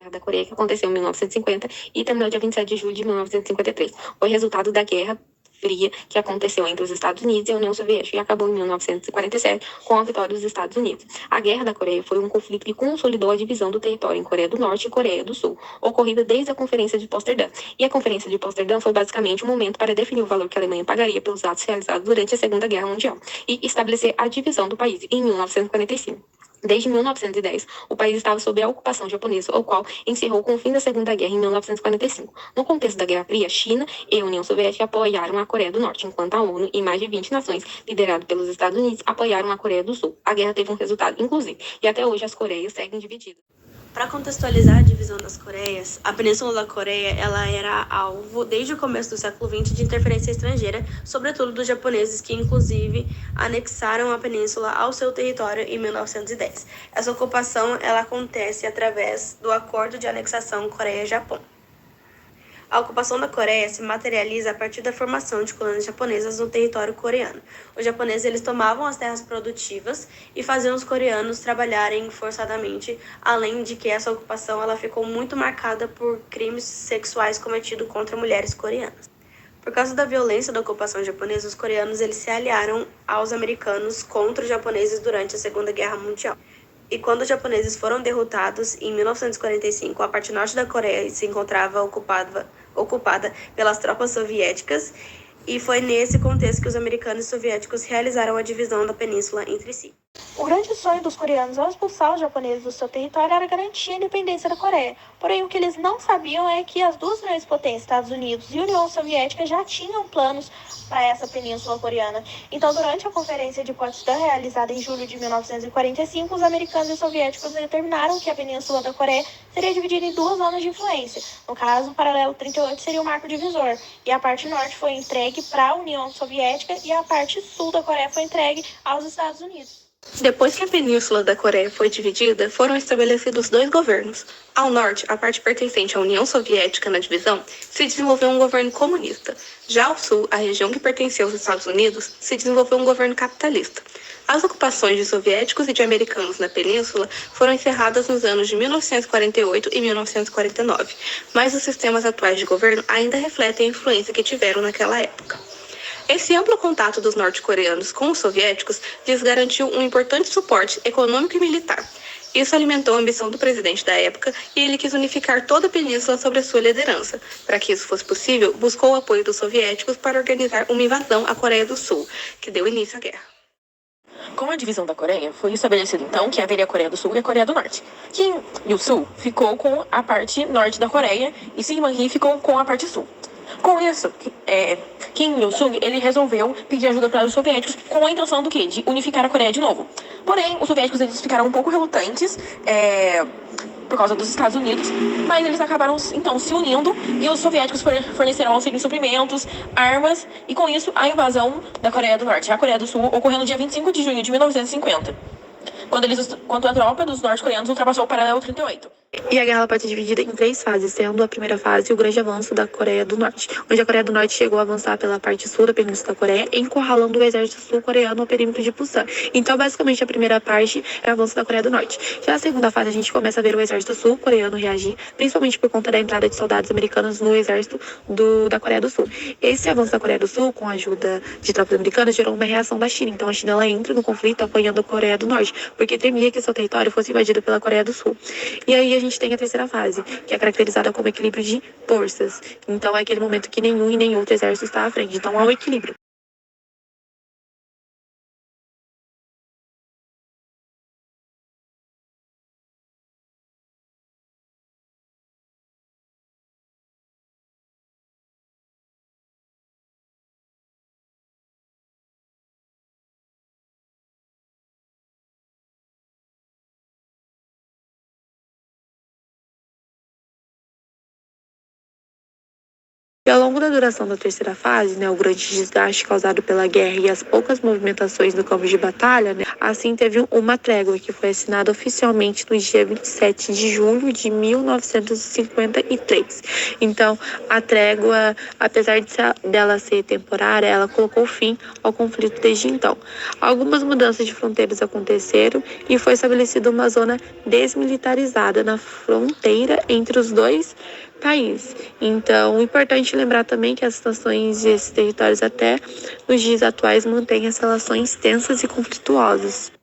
da Coreia, que aconteceu em 1950 e terminou dia 27 de julho de 1953. Foi resultado da Guerra Fria que aconteceu entre os Estados Unidos e a União Soviética e acabou em 1947 com a vitória dos Estados Unidos. A Guerra da Coreia foi um conflito que consolidou a divisão do território em Coreia do Norte e Coreia do Sul, ocorrida desde a Conferência de Potsdam. E a Conferência de Potsdam foi basicamente um momento para definir o valor que a Alemanha pagaria pelos atos realizados durante a Segunda Guerra Mundial e estabelecer a divisão do país em 1945. Desde 1910, o país estava sob a ocupação japonesa, o qual encerrou com o fim da Segunda Guerra em 1945. No contexto da Guerra Fria, China e a União Soviética apoiaram a Coreia do Norte, enquanto a ONU e mais de 20 nações, lideradas pelos Estados Unidos, apoiaram a Coreia do Sul. A guerra teve um resultado inclusive, e até hoje as Coreias seguem divididas. Para contextualizar a divisão das Coreias, a Península da Coreia ela era alvo, desde o começo do século XX, de interferência estrangeira, sobretudo dos japoneses, que inclusive anexaram a península ao seu território em 1910. Essa ocupação ela acontece através do Acordo de Anexação Coreia-Japão. A ocupação da Coreia se materializa a partir da formação de colônias japonesas no território coreano. Os japoneses eles tomavam as terras produtivas e faziam os coreanos trabalharem forçadamente, além de que essa ocupação ela ficou muito marcada por crimes sexuais cometidos contra mulheres coreanas. Por causa da violência da ocupação japonesa, os coreanos eles se aliaram aos americanos contra os japoneses durante a Segunda Guerra Mundial. E quando os japoneses foram derrotados, em 1945, a parte norte da Coreia se encontrava ocupada pelas tropas soviéticas, e foi nesse contexto que os americanos e soviéticos realizaram a divisão da península entre si. O grande sonho dos coreanos ao expulsar os japoneses do seu território era garantir a independência da Coreia. Porém, o que eles não sabiam é que as duas grandes potências, Estados Unidos e União Soviética, já tinham planos para essa península coreana. Então, durante a Conferência de Potsdam, realizada em julho de 1945, os americanos e soviéticos determinaram que a península da Coreia seria dividida em duas zonas de influência. No caso, o paralelo 38 seria o marco divisor, e a parte norte foi entregue para a União Soviética e a parte sul da Coreia foi entregue aos Estados Unidos. Depois que a Península da Coreia foi dividida, foram estabelecidos dois governos. Ao norte, a parte pertencente à União Soviética na divisão, se desenvolveu um governo comunista. Já ao sul, a região que pertencia aos Estados Unidos, se desenvolveu um governo capitalista. As ocupações de soviéticos e de americanos na península foram encerradas nos anos de 1948 e 1949, mas os sistemas atuais de governo ainda refletem a influência que tiveram naquela época. Esse amplo contato dos norte-coreanos com os soviéticos lhes garantiu um importante suporte econômico e militar. Isso alimentou a ambição do presidente da época e ele quis unificar toda a península sob a sua liderança. Para que isso fosse possível, buscou o apoio dos soviéticos para organizar uma invasão à Coreia do Sul, que deu início à guerra. Com a divisão da Coreia, foi estabelecido então que haveria a Coreia do Sul e a Coreia do Norte. Kim Il-sung ficou com a parte norte da Coreia e Syngman Rhee ficou com a parte sul. Com isso, Kim Il-sung ele resolveu pedir ajuda para os soviéticos com a intenção do quê? De unificar a Coreia de novo. Porém, os soviéticos eles ficaram um pouco relutantes por causa dos Estados Unidos, mas eles acabaram então se unindo e os soviéticos forneceram auxílio em suprimentos, armas e com isso a invasão da Coreia do Norte. A Coreia do Sul ocorreu no dia 25 de junho de 1950, quando a tropa dos norte-coreanos ultrapassou o paralelo 38. E a guerra pode ser dividida em três fases, sendo a primeira fase o grande avanço da Coreia do Norte, onde a Coreia do Norte chegou a avançar pela parte sul da Península da Coreia, encurralando o exército sul-coreano ao perímetro de Pusan. Então, basicamente, a primeira parte é o avanço da Coreia do Norte. Já a segunda fase, a gente começa a ver o exército sul-coreano reagir, principalmente por conta da entrada de soldados americanos no exército da Coreia do Sul. Esse avanço da Coreia do Sul, com a ajuda de tropas americanas, gerou uma reação da China. Então, a China ela entra no conflito apoiando a Coreia do Norte, porque temia que seu território fosse invadido pela Coreia do Sul. E aí, a gente tem a terceira fase, que é caracterizada como equilíbrio de forças. Então é aquele momento que nenhum e nem outro exército está à frente. Então há um equilíbrio. E ao longo da duração da terceira fase, né, o grande desgaste causado pela guerra e as poucas movimentações no campo de batalha, né, assim teve uma trégua que foi assinada oficialmente no dia 27 de julho de 1953. Então, a trégua, apesar dela ser temporária, ela colocou fim ao conflito desde então. Algumas mudanças de fronteiras aconteceram e foi estabelecida uma zona desmilitarizada na fronteira entre os dois países. Então, é importante lembrar também que as nações e esses territórios até nos dias atuais mantêm as relações tensas e conflituosas.